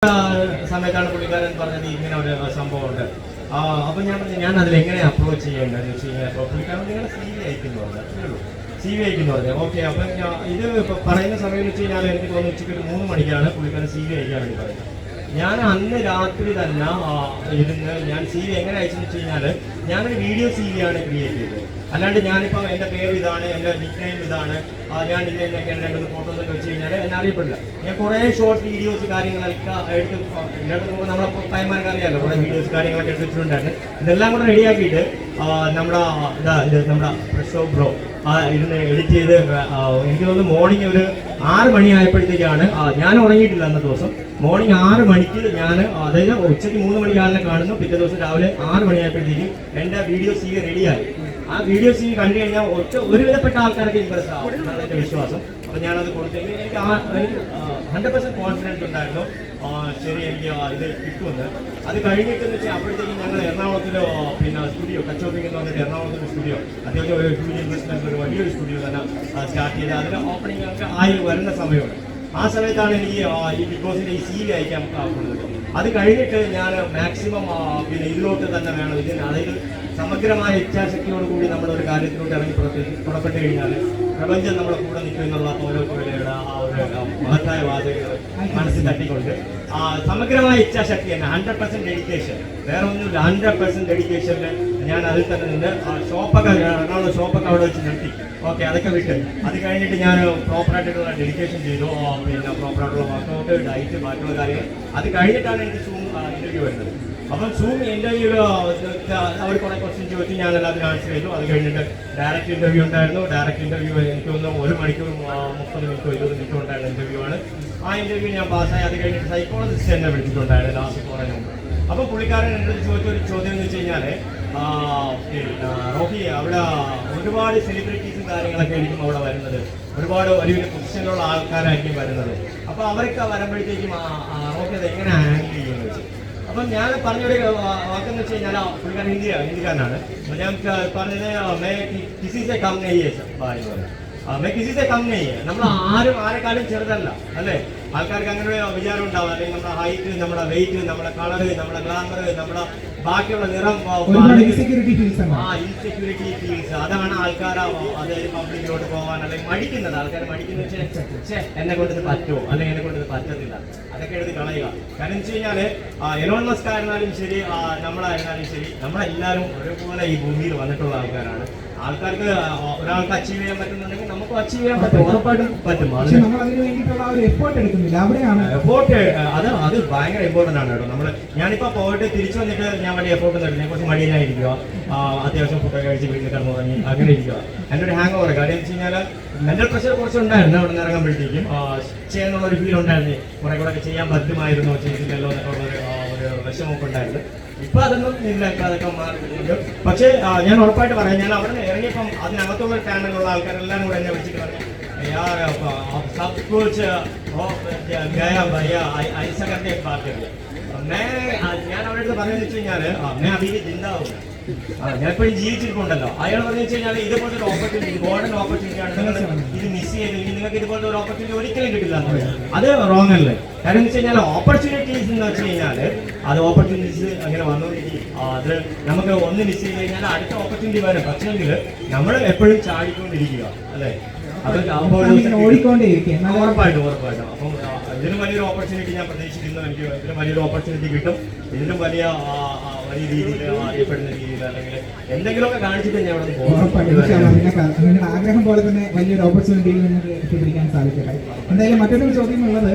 സമയത്താണ് പുള്ളിക്കാരൻ പറഞ്ഞത് ഇങ്ങനെ ഒരു സംഭവമുണ്ട്. അപ്പം ഞാൻ അതിലെങ്ങനെ അപ്രോച്ച് ചെയ്യേണ്ടതെന്ന് വെച്ച് കഴിഞ്ഞാൽ അപ്പോൾ പുള്ളിക്കാരൻ നിങ്ങളുടെ CV അയക്കുന്നു പറഞ്ഞു. അത്രേ ഉള്ളൂ, CV അയക്കുന്നു പറഞ്ഞു. ഓക്കെ, അപ്പം ഇത് പറയുന്ന സമയം വെച്ച് കഴിഞ്ഞാൽ എനിക്ക് തോന്നുന്നു ഉച്ചയ്ക്ക് ഒരു 3 മണിക്കാണ് പുള്ളിക്കാരൻ CV അയക്കാൻ വേണ്ടി പറയുന്നത്. ഞാൻ അന്ന് രാത്രി തന്നെ ഇരുന്ന് ഞാൻ CV എങ്ങനെ അയച്ചെന്ന് വെച്ച് കഴിഞ്ഞാൽ ഞാനൊരു വീഡിയോ CV ആണ് ക്രിയേറ്റ് ചെയ്തത്. അല്ലാണ്ട് ഞാനിപ്പം എൻ്റെ പേര് ഇതാണ്, എൻ്റെ നിക്നെയിം ഇതാണ്, ഞാൻ ഇതിനൊക്കെ 2 ഫോട്ടോസൊക്കെ വെച്ച് കഴിഞ്ഞാൽ എന്നെ അറിയപ്പെടില്ല. ഞാൻ കുറേ ഷോർട്ട് വീഡിയോസ് കാര്യങ്ങളൊക്കെ എടുത്ത് നമ്മളെ പയ്യന്മാർക്ക് അറിയാമല്ലോ, കുറേ വീഡിയോസ് കാര്യങ്ങളൊക്കെ എടുത്ത് വെച്ചിട്ടുണ്ടായിരുന്നു. ഇതെല്ലാം കൂടെ റെഡിയാക്കിയിട്ട് നമ്മുടെ നമ്മുടെ പ്രഷോ ബ്രോ ഇരുന്ന് എഡിറ്റ് ചെയ്ത് എനിക്ക് തോന്നുന്നു മോർണിംഗ് ഒരു 6 മണിയായപ്പോഴത്തേക്കാണ്, ഞാൻ ഉറങ്ങിയിട്ടില്ല അന്ന ദിവസം. മോർണിംഗ് 6 മണിക്ക് ഞാൻ, അതായത് ഉച്ചയ്ക്ക് 3 മണിക്കാളിനെ കാണുന്നു, പിറ്റേ ദിവസം രാവിലെ 6 മണിയായപ്പോഴത്തേക്ക് എൻ്റെ വീഡിയോ CV റെഡിയായി. ആ വീഡിയോ CV കണ്ടു കഴിഞ്ഞാൽ ഒരുവിധപ്പെട്ട ആൾക്കാരൊക്കെ ഇമ്പ്രസ് ആവും എന്നാണ് എൻ്റെ വിശ്വാസം. അപ്പം ഞാനത് കൊടുത്തെങ്കിൽ എനിക്ക് 100% കോൺഫിഡൻസ് ഉണ്ടായിരുന്നു, ശരി എനിക്ക് ഇത് കിട്ടുമെന്ന്. അത് കഴിഞ്ഞിട്ടെന്ന് വെച്ചാൽ അപ്പോഴത്തേക്കും ഞങ്ങൾ എറണാകുളത്തിലോ പിന്നെ സ്റ്റുഡിയോ കച്ചോപ്പിംഗ് എന്ന് പറഞ്ഞിട്ട് എറണാകുളത്തൊരു സ്റ്റുഡിയോ, അത്യാവശ്യം ഒരു ഹ്യൂജ് ഇൻവെസ്റ്റ്മെന്റ്, ഒരു വലിയൊരു സ്റ്റുഡിയോ തന്നെ സ്റ്റാർട്ട് ചെയ്ത് അതിന് ഓപ്പണിംഗ് ഒക്കെ ആയി വരുന്ന സമയമാണ്. ആ സമയത്താണ് എനിക്ക് ഈ ബിഗ് ബോസിൻ്റെ ഈ CV അയക്കാൻ കൊടുത്തത്. അത് കഴിഞ്ഞിട്ട് ഞാൻ മാക്സിമം പിന്നെ ഇതിലോട്ട് തന്നെ വേണം, ഇതിന് അതായത് സമഗ്രമായ ഇച്ഛാശക്തിയോടുകൂടി നമ്മളൊരു കാര്യത്തിലോട്ട് ഇറങ്ങി പുറപ്പെട്ടു കഴിഞ്ഞാൽ പ്രപഞ്ചം നമ്മളെ കൂടെ നിൽക്കും എന്നുള്ള ഓരോ കോയിലയുടെ ആ ഒരു മഹത്തായ വാചകങ്ങൾ മനസ്സിൽ തട്ടിക്കൊണ്ട് സമഗ്രമായ ഇച്ഛാശക്തി തന്നെ, 100% ഡെഡിക്കേഷൻ, വേറെ ഒന്നുമില്ല, 100% ഡെഡിക്കേഷനിൽ ഞാൻ അതിൽ തന്നെ നിന്ന് ഷോപ്പൊക്കെ എറണാകുളം ഷോപ്പൊക്കെ അവിടെ വെച്ച് നിർത്തി. ഓക്കെ, അതൊക്കെ വിട്ട് അത് കഴിഞ്ഞിട്ട് ഞാൻ പ്രോപ്പറായിട്ടുള്ള ഡെഡിക്കേഷൻ ചെയ്തു, പിന്നെ പ്രോപ്പറായിട്ടുള്ള വർക്കൗട്ട്, ഡയറ്റ്, ബാക്കിയുള്ള കാര്യങ്ങൾ. അത് കഴിഞ്ഞിട്ടാണ് എനിക്ക് സൂം ഇൻ്റർവ്യൂ വരുന്നത്. അപ്പം സൂം ഇൻ്റർവ്യൂവിൽ അവർ കുറേ ക്വസ്റ്റ്യൻ ചോദിച്ചു, ഞാൻ എല്ലാത്തിനും ആൻസർ ചെയ്തു. അത് കഴിഞ്ഞിട്ട് ഡയറക്റ്റ് ഇൻ്റർവ്യൂ ഉണ്ടായിരുന്നു. ഡയറക്റ്റ് ഇൻ്റർവ്യൂ എനിക്ക് തോന്നുന്നു 1 മണിക്കൂർ 30 മിനിറ്റോ 20 മിനിറ്റോ ഉണ്ടായിരുന്ന ഇൻ്റർവ്യൂ ആണ്. ആ ഇൻ്റർവ്യൂ ഞാൻ പാസ്സായി. അത് കഴിഞ്ഞിട്ട് സൈക്കോളജിസ്റ്റ് എന്നെ വിളിച്ചിട്ടുണ്ടായിരുന്നു ലാസ്റ്റ് കുറഞ്ഞ മുമ്പ്. അപ്പോൾ പുള്ളിക്കാരൻ എൻ്റെ അടുത്ത് ചോദിച്ചൊരു ചോദ്യം എന്ന് വെച്ച് കഴിഞ്ഞാൽ, റോക്കി, അവിടെ ഒരുപാട് സെലിബ്രിറ്റീസും കാര്യങ്ങളൊക്കെ ആയിരിക്കും അവിടെ വരുന്നത്, ഒരുപാട് വലിയ വലിയ പൊസിഷനിലുള്ള ആൾക്കാരായിരിക്കും വരുന്നത്. അപ്പോൾ അവരൊക്കെ വരുമ്പോഴത്തേക്കും റോക്കി അത് എങ്ങനെ ഹാൻഡിൽ ചെയ്യുമെന്ന് വെച്ചു. അപ്പം ഞാൻ പറഞ്ഞൊരു വാക്കെന്ന് വെച്ച് കഴിഞ്ഞാൽ പുള്ളിക്കാരൻ ഹിന്ദിക്കാരനാണ്. ഞാൻ പറഞ്ഞത് കിസി സെ കം നെയ്യ് കിസി സെ കം നെയ്യ്, നമ്മൾ ആരും ആരെക്കാളും ചെറുതല്ല അല്ലേ. ആൾക്കാർക്ക് അങ്ങനെ ഒരു വിചാരം ഉണ്ടാവും, അല്ലെങ്കിൽ നമ്മുടെ ഹൈറ്റ്, നമ്മുടെ വെയിറ്റ്, നമ്മുടെ കളറ്, നമ്മുടെ ഗ്ലാമർ, നമ്മുടെ ബാക്കിയുള്ള നിറം, ഇൻസെക്യൂരിറ്റി ഫീൽസ്, അതാണ് ആൾക്കാർ അതായത് പബ്ലിക്കിലോട്ട് പോകാൻ അല്ലെങ്കിൽ മടിക്കുന്നത്. ആൾക്കാർ മടിക്കുന്ന വെച്ചാൽ എന്നെ കൊണ്ട് ഇത് പറ്റുമോ അല്ലെങ്കിൽ എന്നെ കൊണ്ട് ഇത് പറ്റത്തില്ല, അതൊക്കെ എടുത്ത് കളയുക. കാരണം വെച്ച് കഴിഞ്ഞാൽ എലോൺ മസ്ക് ആയിരുന്നാലും ശരി, നമ്മളായിരുന്നാലും ശരി, നമ്മളെല്ലാവരും ഒരുപോലെ ഈ ഭൂമിയിൽ വന്നിട്ടുള്ള ആൾക്കാരാണ്. ആൾക്കാർക്ക് ഒരാൾക്ക് അച്ചീവ് ചെയ്യാൻ പറ്റുന്നുണ്ടെങ്കിൽ നമുക്ക് അച്ചീവ് ചെയ്യാൻ പറ്റും, ഉറപ്പായിട്ടും പറ്റും. എഫോർട്ട് അത് ഭയങ്കര ഇമ്പോർട്ടൻ്റ് ആണ് കേട്ടോ. ഞാനിപ്പോൾ പോയിട്ട് തിരിച്ചു വന്നിട്ട് ഞാൻ വലിയ എഫോർട്ട് നടത്തി, കുറച്ച് മടിയനായിരിക്കുക, അത്യാവശ്യം ഫുഡൊക്കെ കഴിച്ച് വീട്ടിൽ കിടന്നു തുടങ്ങി അങ്ങനെ ഇരിക്കുക. എൻ്റെ ഒരു ഹാങ് ഓവർ കാര്യം വെച്ച് കഴിഞ്ഞാൽ മെന്റൽ പ്രഷർ കുറച്ചുണ്ടായിരുന്നു. അവിടെ നിന്ന് ഇറങ്ങുമ്പോഴത്തേക്കും ചെയ്യാനുള്ളൊരു ഫീൽ ഉണ്ടായിരുന്നു, കുറെ കൂടെ ഒക്കെ ചെയ്യാൻ പറ്റുമായിരുന്നു, ചെയ്തില്ലല്ലോ എന്നൊക്കെ ഒരു വിഷമമൊക്കെ ഉണ്ടായിരുന്നു. ഇപ്പൊ അതൊന്നും ഇല്ല, ഇപ്പൊ അതൊക്കെ മാറിയിട്ടുണ്ട്. പക്ഷേ ഞാൻ ഉറപ്പായിട്ട് പറയാം, ഞാൻ അവിടെ നിന്ന് ഇറങ്ങിയപ്പം അതിനകത്തുള്ള പാനലുള്ള ആൾക്കാരെല്ലാം കൂടെ എന്നെ വിളിച്ചിട്ട് പറഞ്ഞു, सब कुछ गया भैया ऐसा करके बात करिए. ഞാൻ അവരുടെ അടുത്ത് പറഞ്ഞു വെച്ച് കഴിഞ്ഞാൽ ഞാൻ അഭിക്ക് ചിന്താവും, ഞാൻ എപ്പോഴും ജീവിച്ചിട്ടുണ്ടല്ലോ. അയാൾ പറഞ്ഞു വെച്ച് കഴിഞ്ഞാൽ ഇതുപോലത്തെ ഒരു ഓപ്പർച്യൂണിറ്റി, ഗോൾഡൻ ഓപ്പർച്യൂണിറ്റി ആണ്, നിങ്ങൾ ഇത് മിസ് ചെയ്തെങ്കിൽ നിങ്ങൾക്ക് ഇതുപോലത്തെ ഒരു ഓപ്പർച്യൂണിറ്റി ഒരിക്കലും കിട്ടില്ല എന്ന് പറയാം. അത് റോങ് അല്ലേ. കാരണം എന്ന് വെച്ച് കഴിഞ്ഞാൽ ഓപ്പർച്യൂണിറ്റീസ് എന്ന് വെച്ച് കഴിഞ്ഞാൽ അത് ഓപ്പർച്യൂണിറ്റീസ് അങ്ങനെ വന്നുകൊണ്ടിരിക്കും. അത് നമുക്ക് ഒന്ന് മിസ് ചെയ്ത് കഴിഞ്ഞാൽ അടുത്ത ഓപ്പർച്യൂണിറ്റി വരും. പക്ഷേങ്കിൽ നമ്മൾ എപ്പോഴും ചാടിക്കൊണ്ടിരിക്കുക അല്ലേ, ഉറപ്പായിട്ടും. അപ്പം ഇതിനും വലിയൊരു ഓപ്പർച്യൂണിറ്റി ഞാൻ പ്രതീക്ഷിക്കുന്നു. എനിക്ക് ഇതിനും വലിയൊരു ഓപ്പർച്യൂണിറ്റി കിട്ടും. ഇതിലും വലിയ രീതിയിൽ അറിയപ്പെടുന്ന രീതിയിൽ അല്ലെങ്കിൽ എന്തെങ്കിലുമൊക്കെ കാണിച്ചിട്ട് ഞാൻ അവിടെ പോകും. ആഗ്രഹം പോലെ തന്നെ വലിയൊരു ഓപ്പർച്യൂണിറ്റിയിൽ നിങ്ങൾക്ക് എത്തിപ്പിടിക്കാൻ സാധിക്കട്ടെ. എന്തായാലും മറ്റൊരു ചോദ്യം ഉള്ളത്,